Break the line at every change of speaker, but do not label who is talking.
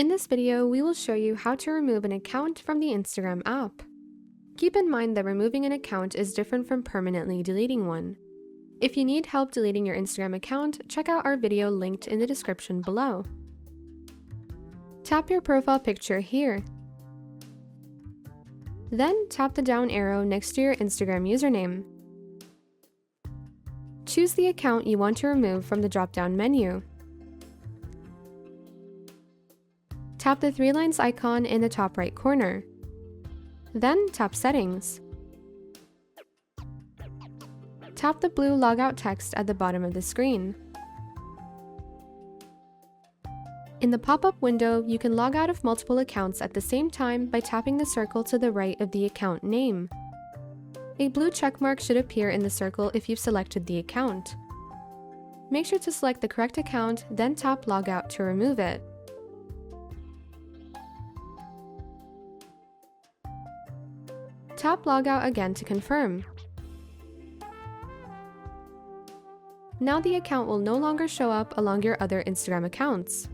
In this video, we will show you how to remove an account from the Instagram app. Keep in mind that removing an account is different from permanently deleting one. If you need help deleting your Instagram account, check out our video linked in the description below. Tap your profile picture here. Then tap the down arrow next to your Instagram username. Choose the account you want to remove from the drop-down menu. Tap the three lines icon in the top right corner. Then tap Settings. Tap the blue logout text at the bottom of the screen. In the pop-up window, you can log out of multiple accounts at the same time by tapping the circle to the right of the account name. A blue checkmark should appear in the circle if you've selected the account. Make sure to select the correct account, then tap Logout to remove it. Tap Logout again to confirm. Now the account will no longer show up along your other Instagram accounts.